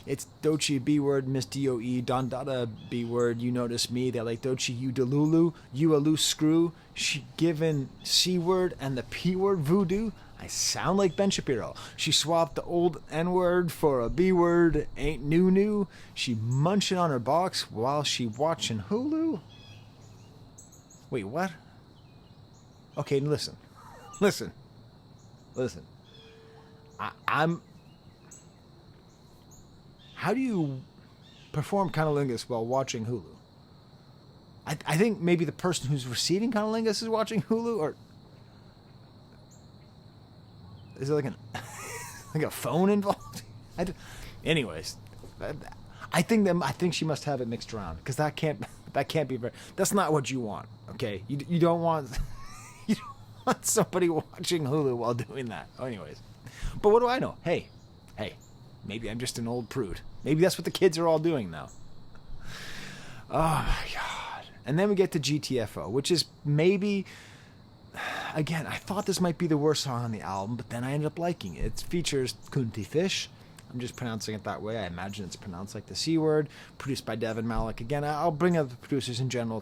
[SPEAKER 1] It's Doechii B word, Miss DOE, Don Dada B word, you notice me. They're like Doechii, you delulu, you a loose screw. She given C word and the P word voodoo. I sound like Ben Shapiro. She swapped the old N-word for a B-word, ain't new. She munching on her box while she watching Hulu. Wait, what? Okay, listen. I'm... How do you perform cunnilingus while watching Hulu? I think maybe the person who's receiving cunnilingus is watching Hulu, or... Is it like like a phone involved? Anyways, I think she must have it mixed around, because that can't be very. That's not what you want. Okay, you don't want somebody watching Hulu while doing that. Oh, anyways, but what do I know? Hey, maybe I'm just an old prude. Maybe that's what the kids are all doing now. Oh my god! And then we get to GTFO, which is maybe. Again, I thought this might be the worst song on the album, but then I ended up liking it. It features Kunti Fish. I'm just pronouncing it that way. I imagine it's pronounced like the C word. Produced by Devin Malik. Again, I'll bring up the producers in general.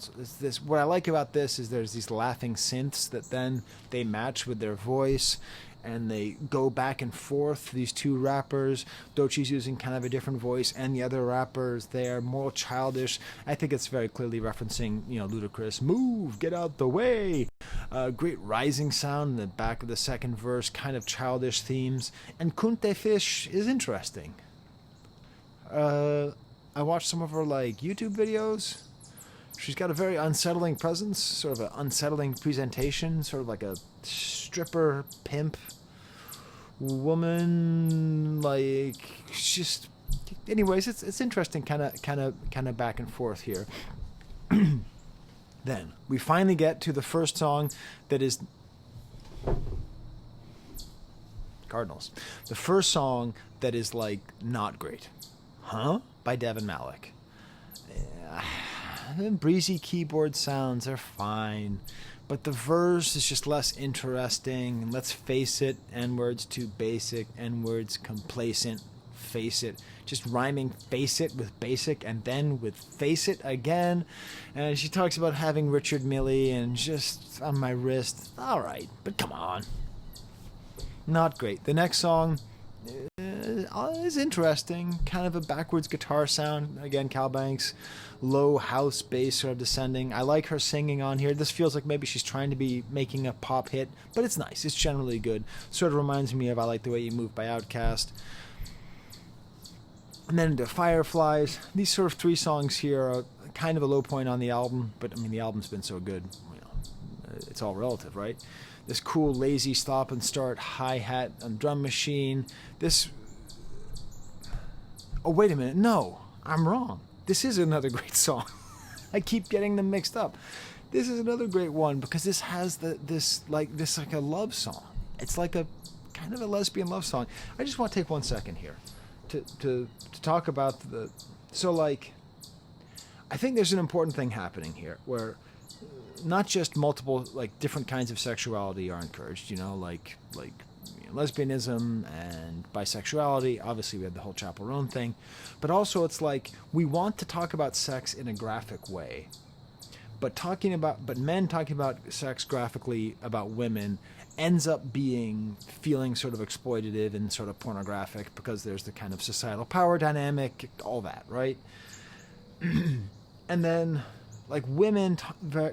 [SPEAKER 1] What I like about this is there's these laughing synths that then they match with their voice, and they go back and forth, these two rappers. Doechii's using kind of a different voice, and the other rappers, they're more childish. I think it's very clearly referencing, Ludacris. Move, get out the way. Great rising sound in the back of the second verse, kind of childish themes. And Kunte Fish is interesting. I watched some of her YouTube videos. She's got a very unsettling presence, sort of an unsettling presentation, sort of like a stripper pimp woman. Just, anyways, it's interesting, kind of back and forth here. Then we finally get to the first song that is Cardinals. The first song that is not great, by Devin Malik. Breezy keyboard sounds are fine, but the verse is just less interesting. And let's face it, N-words too basic, N-words complacent, face it. Just rhyming face it with basic and then with face it again. And she talks about having Richard Milley and just on my wrist. All right, but come on. Not great. The next song is interesting. Kind of a backwards guitar sound. Again, Cal Banks. Low house bass sort of descending. I like her singing on here. This feels like maybe she's trying to be making a pop hit, but it's nice. It's generally good. Sort of reminds me of I Like the Way You Move by Outkast. And then into Fireflies. These sort of three songs here are kind of a low point on the album, but I mean, the album's been so good. It's all relative, right? This cool, lazy stop and start hi-hat and drum machine. Oh, wait a minute. No, I'm wrong. This is another great song. I keep getting them mixed up. This is another great one because this has this like a love song. It's like a kind of a lesbian love song. I just want to take 1 second here to talk about I think there's an important thing happening here where not just multiple different kinds of sexuality are encouraged, lesbianism and bisexuality. Obviously we have the whole Chappell Roan thing, but also it's we want to talk about sex in a graphic way, but men talking about sex graphically about women ends up feeling sort of exploitative and sort of pornographic because there's the kind of societal power dynamic, all that, right? And then women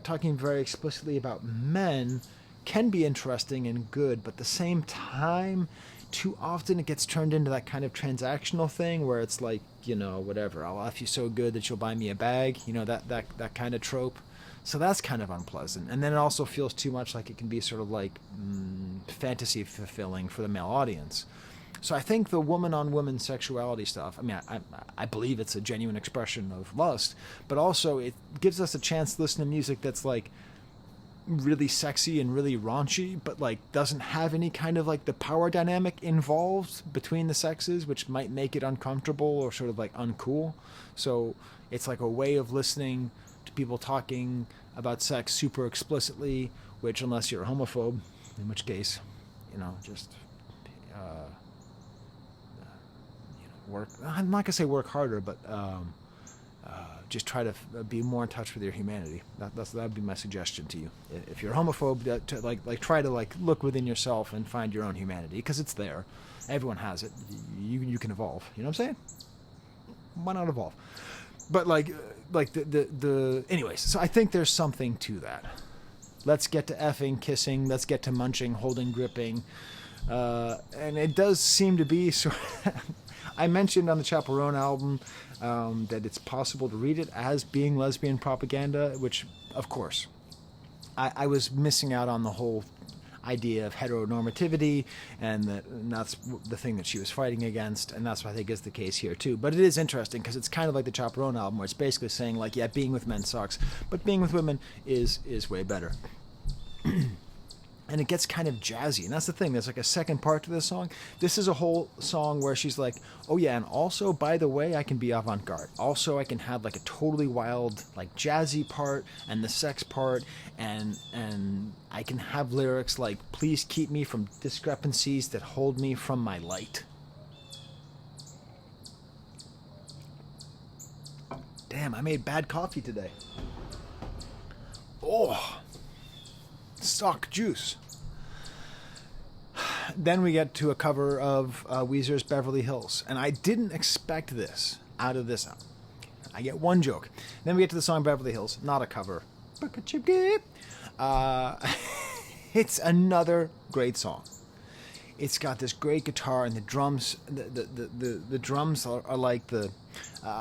[SPEAKER 1] talking very explicitly about men can be interesting and good, but at the same time too often it gets turned into that kind of transactional thing where it's like, you know, whatever, I'll F you so good that you'll buy me a bag, you know, that kind of trope. So that's kind of unpleasant. And then it also feels too much like it can be sort of like fantasy fulfilling for the male audience. So I think the woman-on-woman sexuality stuff, I mean, I believe it's a genuine expression of lust, but also it gives us a chance to listen to music that's like really sexy and really raunchy, but like doesn't have any kind of like the power dynamic involved between the sexes, which might make it uncomfortable or sort of like uncool. So it's like a way of listening to people talking about sex super explicitly, which unless you're a homophobe, in which case, you know, just work. I'm not gonna say work harder, but just try to be more in touch with your humanity. That would be my suggestion to you. If you're a homophobe, to try to like look within yourself and find your own humanity, because it's there. Everyone has it. You can evolve. You know what I'm saying? Why not evolve? But like the anyways. So I think there's something to that. Let's get to effing, kissing. Let's get to munching, holding, gripping. And it does seem to be sort of I mentioned on the Chaperone album that it's possible to read it as being lesbian propaganda, which, of course, I was missing out on the whole idea of heteronormativity, and that's the thing that she was fighting against, and that's what I think is the case here, too. But it is interesting, because it's kind of like the Chaperone album, where it's basically saying, like, yeah, being with men sucks, but being with women is way better. And it gets kind of jazzy. And that's the thing. There's like a second part to this song. This is a whole song where she's like, oh yeah, and also, by the way, I can be avant-garde. Also, I can have like a totally wild, like jazzy part and the sex part. And I can have lyrics like, please keep me from discrepancies that hold me from my light. Damn, I made bad coffee today. Oh, stock juice. Then we get to a cover of Weezer's Beverly Hills, and I didn't expect this out of this album. I get one joke. Then we get to the song Beverly Hills, not a cover. It's another great song. It's got this great guitar, and the drums. The drums are like the.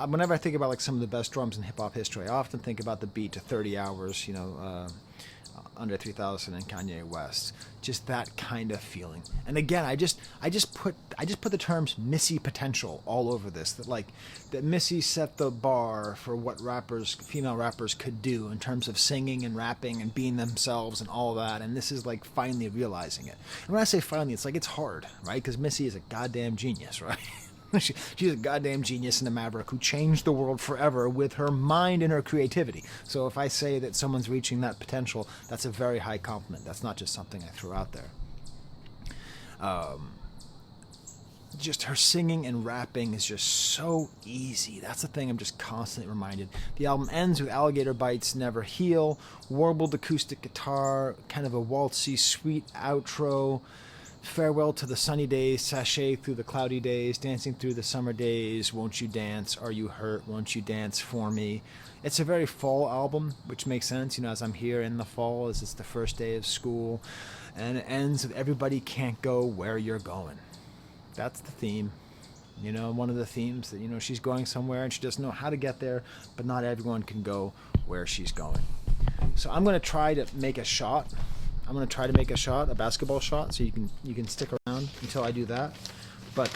[SPEAKER 1] Whenever I think about like some of the best drums in hip hop history, I often think about the beat to 30 Hours. You know. Under 3000 and Kanye West, just that kind of feeling. And again, I just put the terms Missy potential all over this. That Missy set the bar for what female rappers could do in terms of singing and rapping and being themselves and all that. And this is like finally realizing it. And when I say finally, it's like it's hard, right? Because Missy is a goddamn genius, right? She's a goddamn genius and a maverick who changed the world forever with her mind and her creativity. So if I say that someone's reaching that potential, that's a very high compliment. That's not just something I threw out there. Just her singing and rapping is just so easy. That's the thing I'm just constantly reminded. The album ends with Alligator Bites Never Heal, warbled acoustic guitar, kind of a waltzy, sweet outro. Farewell to the sunny days, sashay through the cloudy days, dancing through the summer days, won't you dance, are you hurt, won't you dance for me? It's a very fall album, which makes sense, you know, as I'm here in the fall, as it's the first day of school, and it ends with everybody can't go where you're going. That's the theme, you know, one of the themes that, you know, she's going somewhere and she doesn't know how to get there, but not everyone can go where she's going. So I'm going to try to make a shot. A basketball shot, so you can stick around until I do that. But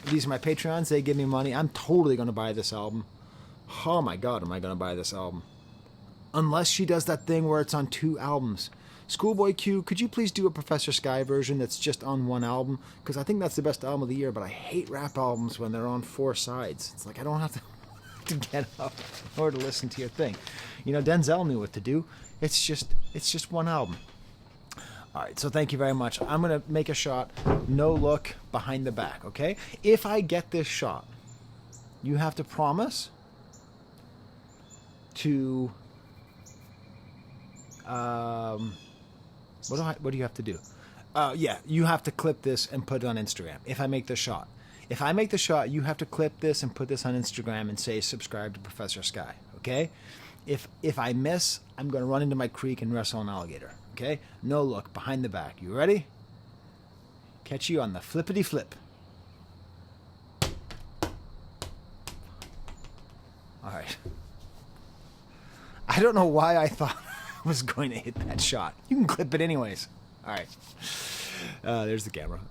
[SPEAKER 1] these are my Patreons. They give me money. I'm totally going to buy this album. Oh my God, am I going to buy this album? Unless she does that thing where it's on 2 albums. Schoolboy Q, could you please do a Professor Skye version that's just on 1 album? Because I think that's the best album of the year, but I hate rap albums when they're on 4 sides. It's like I don't have to get up in order to listen to your thing. You know, Denzel knew what to do. It's just 1 album. All right, so thank you very much. I'm going to make a shot, no look, behind the back, okay? If I get this shot, you have to promise to... What do you have to do? Yeah, you have to clip this and put it on Instagram if I make the shot. If I make the shot, you have to clip this and put this on Instagram and say, subscribe to Professor Skye, okay? If I miss, I'm going to run into my creek and wrestle an alligator. Okay? No look, behind the back. You ready? Catch you on the flippity flip. All right. I don't know why I thought I was going to hit that shot. You can clip it anyways. All right. There's the camera.